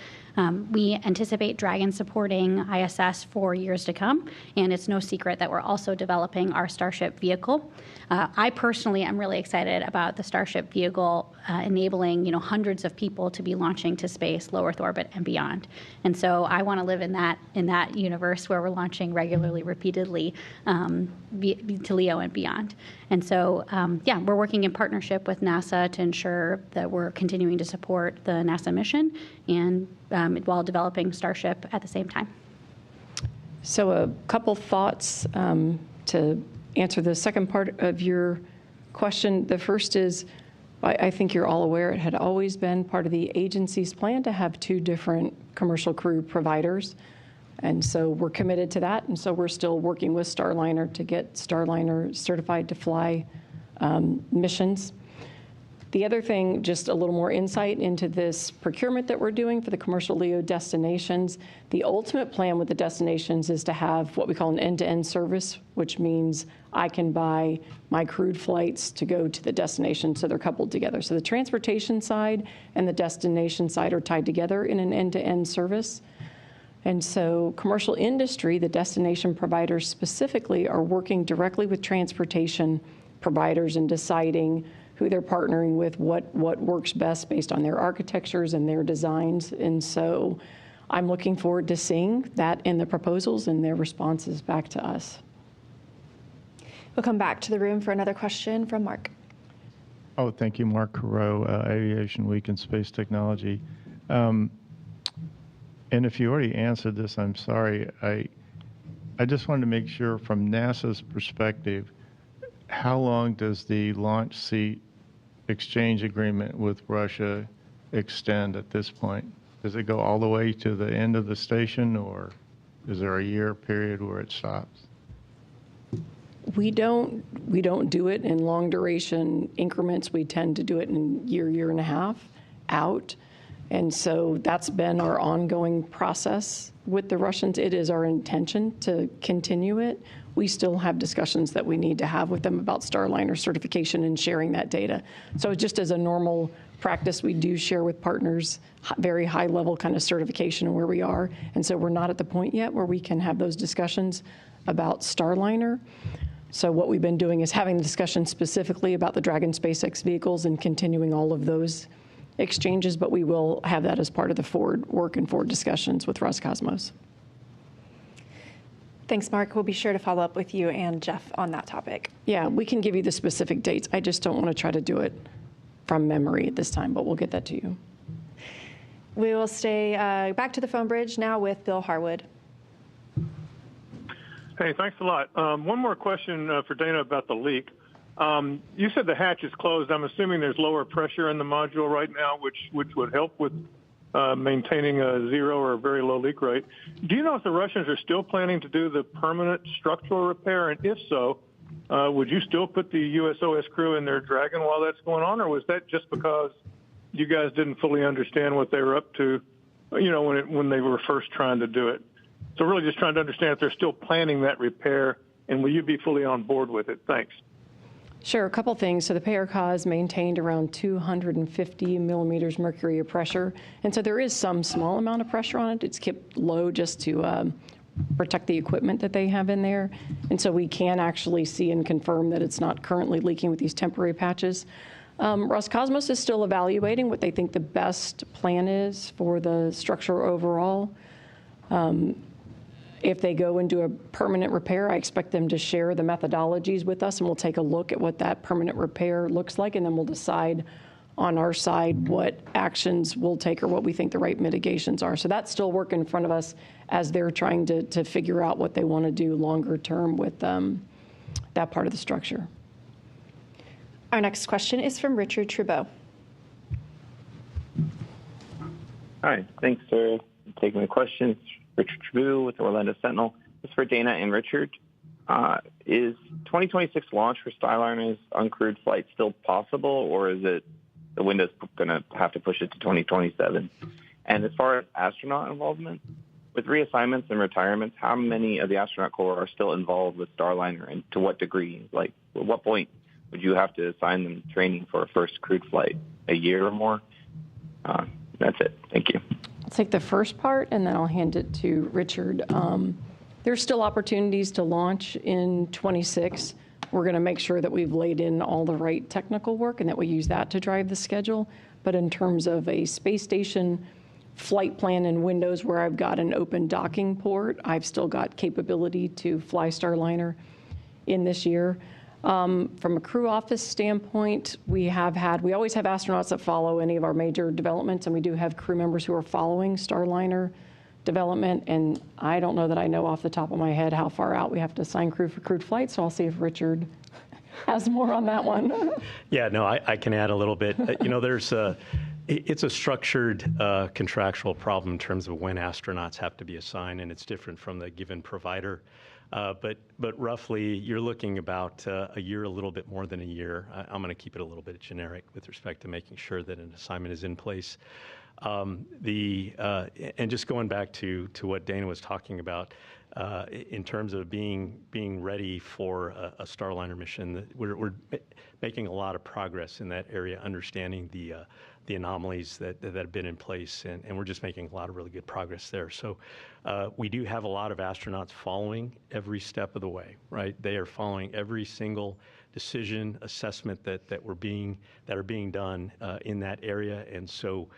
We anticipate Dragon supporting ISS for years to come, and it's no secret that we're also developing our Starship vehicle. I personally am really excited about the Starship vehicle enabling, hundreds of people to be launching to space, low Earth orbit, and beyond. And so I want to live in that universe where we're launching regularly, repeatedly to LEO and beyond. And so, we're working in partnership with NASA to ensure that we're continuing to support the NASA mission and while developing Starship at the same time. So a couple thoughts to answer the second part of your question. The first is, I think you're all aware it had always been part of the agency's plan to have 2 different commercial crew providers. And so we're committed to that. And so we're still working with Starliner to get Starliner certified to fly missions. The other thing, just a little more insight into this procurement that we're doing for the commercial LEO destinations. The ultimate plan with the destinations is to have what we call an end-to-end service, which means I can buy my crewed flights to go to the destination, so they're coupled together. So the transportation side and the destination side are tied together in an end-to-end service. And so commercial industry, the destination providers specifically, are working directly with transportation providers and deciding who they're partnering with, what works best based on their architectures and their designs. And so I'm looking forward to seeing that in the proposals and their responses back to us. We'll come back to the room for another question from Mark. Oh, thank you, Mark Caron, Aviation Week in Space Technology. And if you already answered this, I'm sorry. I just wanted to make sure from NASA's perspective, how long does the launch seat exchange agreement with Russia extend at this point? Does it go all the way to the end of the station, or is there a year period where it stops? We don't do it in long duration increments. We tend to do it in year and a half out. And so that's been our ongoing process with the Russians. It is our intention to continue it. We still have discussions that we need to have with them about Starliner certification and sharing that data. So just as a normal practice, we do share with partners very high level kind of certification of where we are. And so we're not at the point yet where we can have those discussions about Starliner. So what we've been doing is having the discussion specifically about the Dragon SpaceX vehicles and continuing all of those exchanges, but we will have that as part of the forward work and forward discussions with Roscosmos. Thanks, Mark. We'll be sure to follow up with you and Jeff on that topic. Yeah, we can give you the specific dates. I just don't want to try to do it from memory at this time, but we'll get that to you. We will stay back to the phone bridge now with Bill Harwood. Hey, thanks a lot. One more question for Dana about the leak. You said the hatch is closed. I'm assuming there's lower pressure in the module right now, which would help with maintaining a zero or a very low leak rate. Do you know if the Russians are still planning to do the permanent structural repair? And if so, would you still put the USOS crew in their Dragon while that's going on? Or was that just because you guys didn't fully understand what they were up to, when they were first trying to do it? So really just trying to understand if they're still planning that repair, and will you be fully on board with it? Thanks. Sure, a couple things. So the PRCA is maintained around 250 millimeters mercury of pressure. And so there is some small amount of pressure on it. It's kept low just to protect the equipment that they have in there. And so we can actually see and confirm that it's not currently leaking with these temporary patches. Roscosmos is still evaluating what they think the best plan is for the structure overall. If they go and do a permanent repair, I expect them to share the methodologies with us, and we'll take a look at what that permanent repair looks like, and then we'll decide on our side what actions we'll take or what we think the right mitigations are. So that's still work in front of us as they're trying to figure out what they want to do longer term with that part of the structure. Our next question is from Richard Trudeau. Hi, thanks for taking the questions. Richard Trudeau with the Orlando Sentinel. This is for Dana and Richard. Is 2026 launch for Starliner's uncrewed flight still possible, or is it the window's going to have to push it to 2027? And as far as astronaut involvement, with reassignments and retirements, how many of the astronaut corps are still involved with Starliner, and to what degree? Like, at what point would you have to assign them training for a first crewed flight? A year or more? That's it. Thank you. I'll take the first part, and then I'll hand it to Richard. There's still opportunities to launch in 26. We're going to make sure that we've laid in all the right technical work and that we use that to drive the schedule. But in terms of a space station flight plan and windows where I've got an open docking port, I've still got capability to fly Starliner in this year. From a crew office standpoint, we always have astronauts that follow any of our major developments, and we do have crew members who are following Starliner development, and I don't know that I know off the top of my head how far out we have to assign crew for crewed flight, so I'll see if Richard has more on that one. Yeah, no, I can add a little bit. It's a structured contractual problem in terms of when astronauts have to be assigned, and it's different from the given provider. But roughly, you're looking about a year, a little bit more than a year. I'm going to keep it a little bit generic with respect to making sure that an assignment is in place. And just going back to what Dana was talking about, in terms of being ready for a Starliner mission, we're making a lot of progress in that area, understanding the anomalies that have been in place, and we're just making a lot of really good progress there. So we do have a lot of astronauts following every step of the way, right? They are following every single decision, assessment that are being done in that area, and so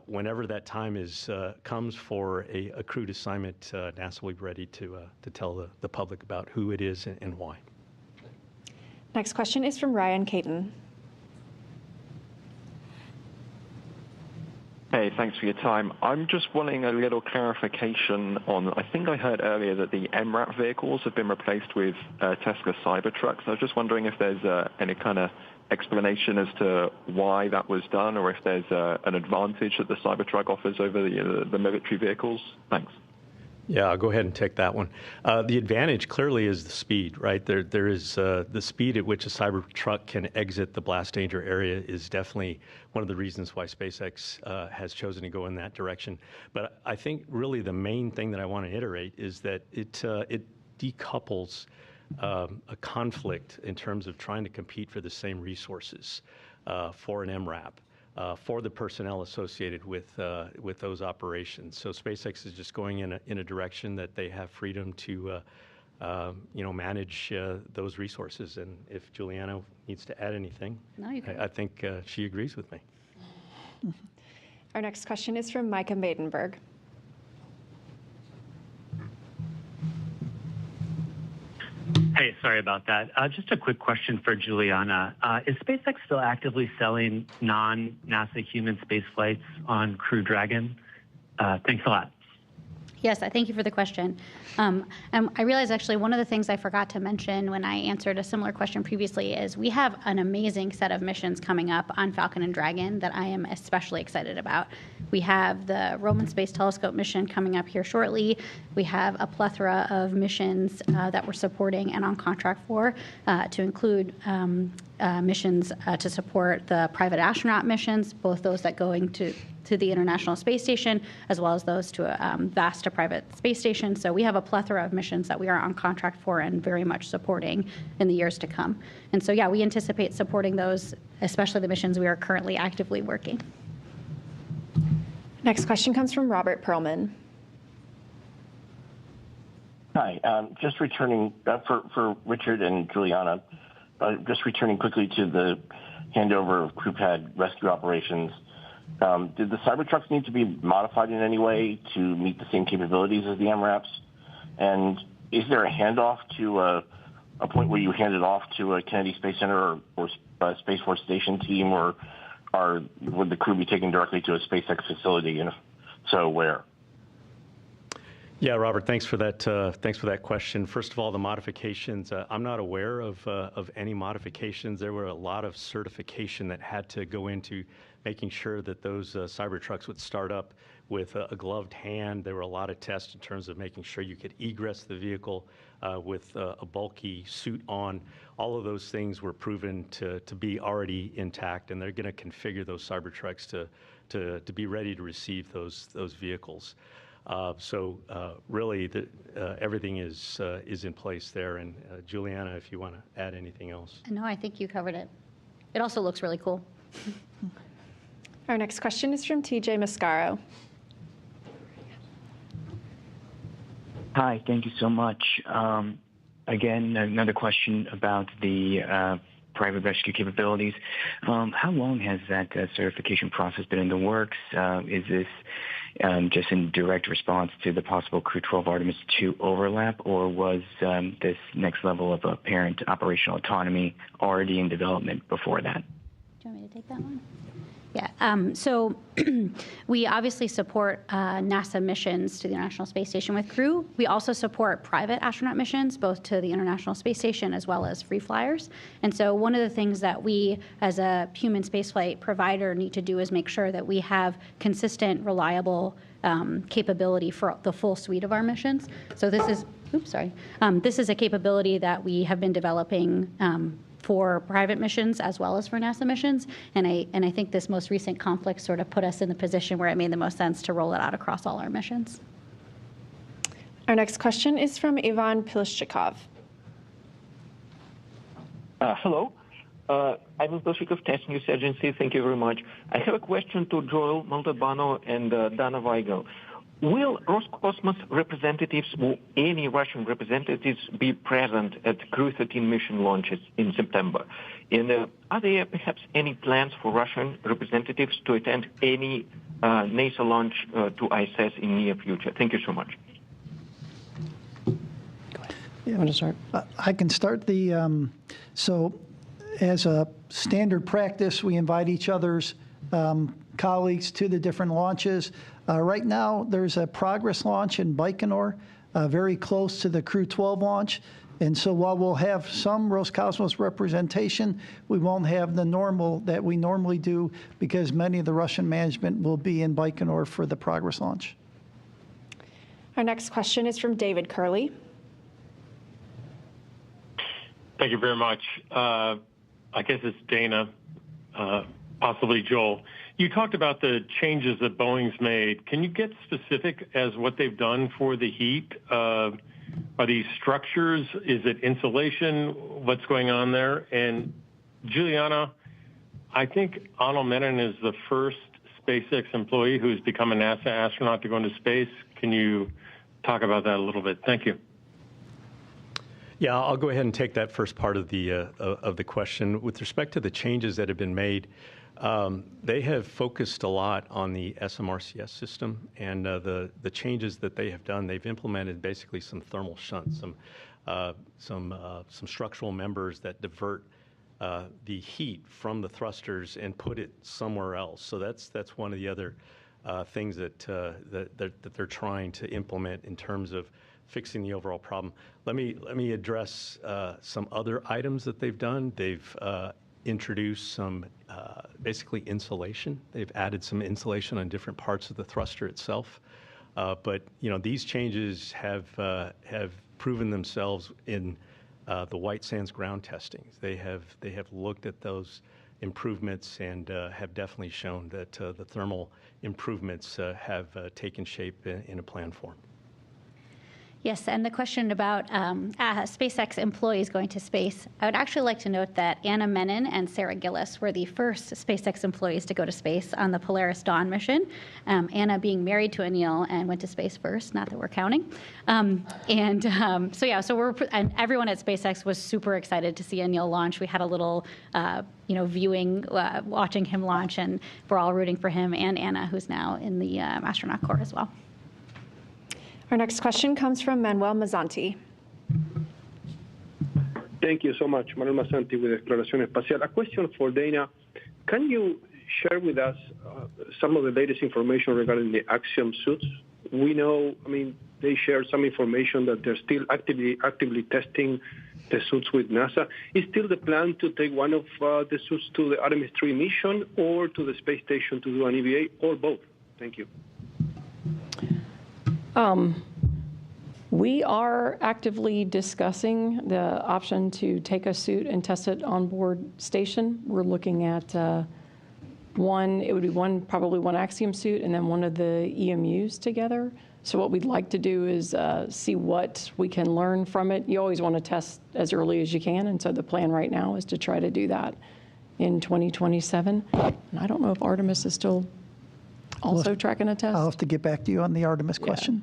whenever that time comes for a crewed assignment, NASA will be ready to tell the public about who it is and why. Next question is from Ryan Caton. Hey, thanks for your time. I'm just wanting a little clarification on, I think I heard earlier that the MRAP vehicles have been replaced with Tesla Cybertrucks. I was just wondering if there's any kind of explanation as to why that was done, or if there's an advantage that the Cybertruck offers over the military vehicles. Thanks. Yeah, I'll go ahead and take that one. The advantage clearly is the speed, right? There is the speed at which a Cybertruck can exit the blast danger area is definitely one of the reasons why SpaceX has chosen to go in that direction. But I think really the main thing that I want to iterate is that it decouples a conflict in terms of trying to compete for the same resources for an MRAP. For the personnel associated with those operations. So SpaceX is just going in a direction that they have freedom to manage those resources. And if Julianna needs to add anything, no, you can. I think she agrees with me. Our next question is from Micah Maidenberg. Hey, sorry about that. Just a quick question for Julianna. Is SpaceX still actively selling non-NASA human space flights on Crew Dragon? Thanks a lot. Yes, I thank you for the question. And I realize actually one of the things I forgot to mention when I answered a similar question previously is we have an amazing set of missions coming up on Falcon and Dragon that I am especially excited about. We have the Roman Space Telescope mission coming up here shortly. We have a plethora of missions that we're supporting and on contract for, to include missions to support the private astronaut missions, both those that go to the International Space Station, as well as those to a vast private space station. So we have a plethora of missions that we are on contract for and very much supporting in the years to come. And so, yeah, we anticipate supporting those, especially the missions we are currently actively working. Next question comes from Robert Perlman. Hi, just returning for Richard and Julianna, just returning quickly to the handover of crew pad rescue operations. Did the Cybertrucks need to be modified in any way to meet the same capabilities as the MRAPs? And is there a handoff to a point where you hand it off to a Kennedy Space Center or Space Force Station team, or would the crew be taken directly to a SpaceX facility? And if so, where? Yeah, Robert, thanks for that question. First of all, the modifications, I'm not aware of any modifications. There were a lot of certification that had to go into making sure that those Cybertrucks would start up with a gloved hand. There were a lot of tests in terms of making sure you could egress the vehicle with a bulky suit on. All of those things were proven to be already intact, and they're going to configure those Cybertrucks to be ready to receive those vehicles. Really, everything is in place there. And Julianna, if you want to add anything else. No, I think you covered it. It also looks really cool. Our next question is from TJ Mascaro. Hi, thank you so much. Again, another question about the private rescue capabilities. How long has that certification process been in the works? Is this just in direct response to the possible Crew-12 Artemis II overlap, or was this next level of apparent operational autonomy already in development before that? Do you want me to take that one? Yeah, so we obviously support NASA missions to the International Space Station with Crew. We also support private astronaut missions, both to the International Space Station as well as free flyers. And so one of the things that we, as a human spaceflight provider, need to do is make sure that we have consistent, reliable capability for the full suite of our missions. So this is, this is a capability that we have been developing for private missions as well as for NASA missions. And I think this most recent conflict sort of put us in the position where it made the most sense to roll it out across all our missions. Our next question is from Ivan Pilishchikov. Hello. I'm Ivan Pilishchikov, Test News Agency. Thank you very much. I have a question to Joel Montalbano and Dana Weigel. Will Roscosmos representatives or any Russian representatives be present at Crew-13 mission launches in September? And are there perhaps any plans for Russian representatives to attend any NASA launch to ISS in near future? Thank you so much. You want to start? I can start the, so as a standard practice, we invite each other's colleagues to the different launches. Right now, there's a progress launch in Baikonur, very close to the Crew-12 launch. And so while we'll have some Roscosmos representation, we won't have the normal that we normally do because many of the Russian management will be in Baikonur for the progress launch. Our next question is from David Curley. Thank you very much. I guess it's Dana, possibly Joel. You talked about the changes that Boeing's made. Can you get specific as what they've done for the heat? Are these structures? Is it insulation? What's going on there? And Julianna, I think Anil Menon is the first SpaceX employee who's become a NASA astronaut to go into space. Can you talk about that a little bit? Thank you. Yeah, I'll go ahead and take that first part of the question. With respect to the changes that have been made, they have focused a lot on the SMRCS system, and the changes that they have done, they've implemented basically some thermal shunts, some structural members that divert the heat from the thrusters and put it somewhere else. So that's one of the other things that they're trying to implement in terms of fixing the overall problem. Let me address some other items that they've done. They've introduced some basically insulation. They've added some insulation on different parts of the thruster itself. But these changes have proven themselves in the White Sands ground testings. They have looked at those improvements and have definitely shown that the thermal improvements have taken shape in a planned form. Yes, and the question about SpaceX employees going to space, I would actually like to note that Anna Menon and Sarah Gillis were the first SpaceX employees to go to space on the Polaris Dawn mission. Anna being married to Anil and went to space first, not that we're counting. And everyone at SpaceX was super excited to see Anil launch. We had a little viewing, watching him launch, and we're all rooting for him and Anna, who's now in the astronaut corps as well. Our next question comes from Manuel Mazzanti. Thank you so much. Manuel Mazzanti with Exploración Espacial. A question for Dana. Can you share with us some of the latest information regarding the Axiom suits? We know, they shared some information that they're still actively testing the suits with NASA. Is still the plan to take one of the suits to the Artemis III mission or to the space station to do an EVA, or both? Thank you. We are actively discussing the option to take a suit and test it on board station. We're looking at it would be probably one Axiom suit and then one of the EMUs together. So what we'd like to do is see what we can learn from it. You always want to test as early as you can, and so the plan right now is to try to do that in 2027. And I don't know if Artemis is still also tracking a test. I'll have to get back to you on the Artemis question.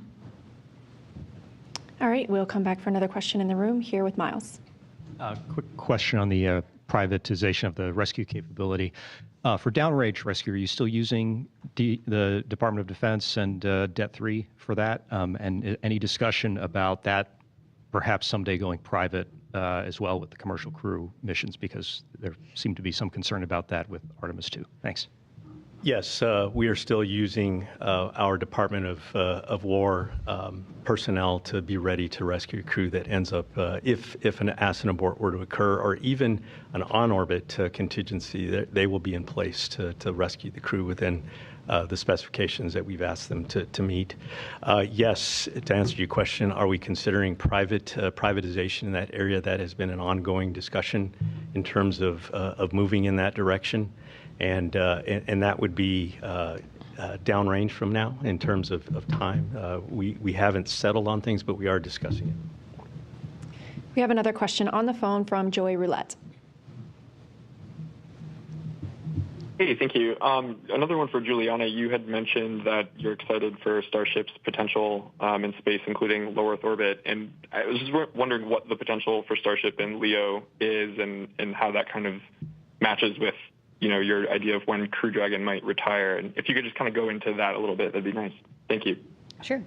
All right, we'll come back for another question in the room here with Miles. Quick question on the privatization of the rescue capability. For downrange rescue, are you still using the Department of Defense and Det-3 for that? And any discussion about that perhaps someday going private as well with the commercial crew missions, because there seemed to be some concern about that with Artemis 2. Thanks. Yes, we are still using our Department of War personnel to be ready to rescue a crew that ends up, if an accident abort were to occur, or even an on-orbit contingency, they will be in place to rescue the crew within the specifications that we've asked them to meet. Yes, to answer your question, are we considering privatization in that area? That has been an ongoing discussion in terms of moving in that direction. And that would be downrange from now in terms of time. We haven't settled on things, but we are discussing it. We have another question on the phone from Joey Roulette. Hey, thank you. Another one for Julianna. You had mentioned that you're excited for Starship's potential in space, including low Earth orbit. And I was just wondering what the potential for Starship in LEO is and how that kind of matches with your idea of when Crew Dragon might retire. And if you could just kind of go into that a little bit, that'd be nice. Thank you. Sure.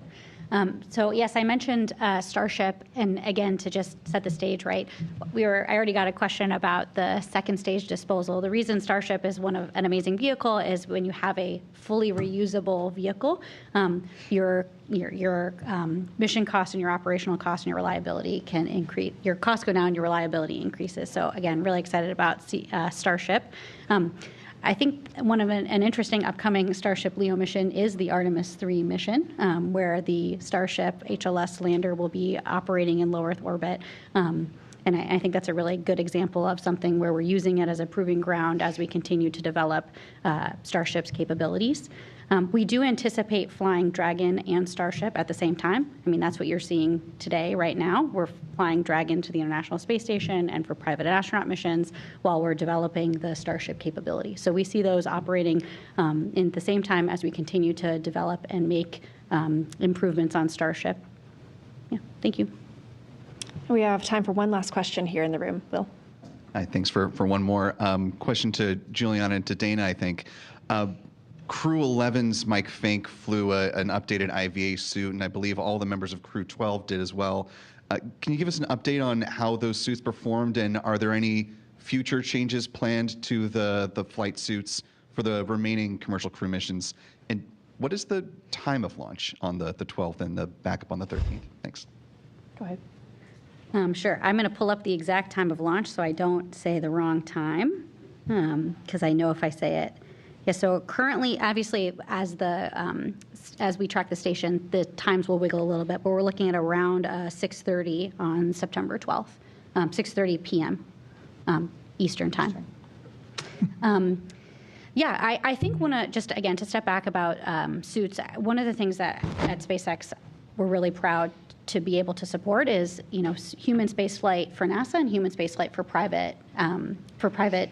So yes, I mentioned Starship, and again, to just set the stage right, I already got a question about the second stage disposal. The reason Starship is an amazing vehicle is when you have a fully reusable vehicle, your mission cost and your operational cost and your reliability can increase. Your costs go down, your reliability increases. So again, really excited about Starship. I think an interesting upcoming Starship LEO mission is the Artemis 3 mission, where the Starship HLS lander will be operating in low Earth orbit. And I think that's a really good example of something where we're using it as a proving ground as we continue to develop Starship's capabilities. We do anticipate flying Dragon and Starship at the same time. I mean, that's what you're seeing today, right now. We're flying Dragon to the International Space Station and for private astronaut missions while we're developing the Starship capability. So we see those operating in the same time as we continue to develop and make improvements on Starship. Yeah, thank you. We have time for one last question here in the room. Will? Hi, thanks for one more. Question to Julianna and to Dana, I think. Crew 11's Mike Fink flew an updated IVA suit, and I believe all the members of Crew 12 did as well. Can you give us an update on how those suits performed, and are there any future changes planned to the flight suits for the remaining commercial crew missions? And what is the time of launch on the 12th and the backup on the 13th? Thanks. Go ahead. Sure. I'm going to pull up the exact time of launch so I don't say the wrong time, because I know if I say it. Yeah, so currently, obviously, as we track the station, the times will wiggle a little bit, but we're looking at around 6:30 on September 12th, 6:30 p.m. Eastern time. Yeah, I think just again to step back about suits. One of the things that at SpaceX we're really proud to be able to support is human space flight for NASA and human space flight for private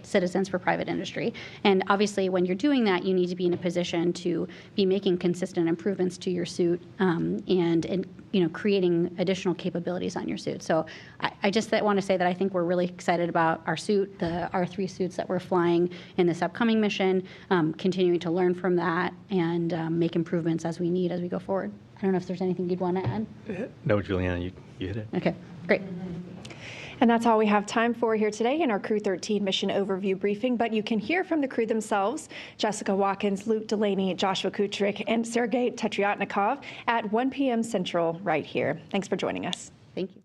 citizens, for private industry. And obviously, when you're doing that, you need to be in a position to be making consistent improvements to your suit and creating additional capabilities on your suit. So I just want to say that I think we're really excited about our suit, the R3 suits that we're flying in this upcoming mission, continuing to learn from that and make improvements as we need as we go forward. I don't know if there's anything you'd want to add. No, Julianna, you hit it. Okay, great. And that's all we have time for here today in our Crew-13 mission overview briefing. But you can hear from the crew themselves, Jessica Watkins, Luke Delaney, Joshua Kutrick, and Sergei Tetriotnikov at 1 p.m. Central right here. Thanks for joining us. Thank you.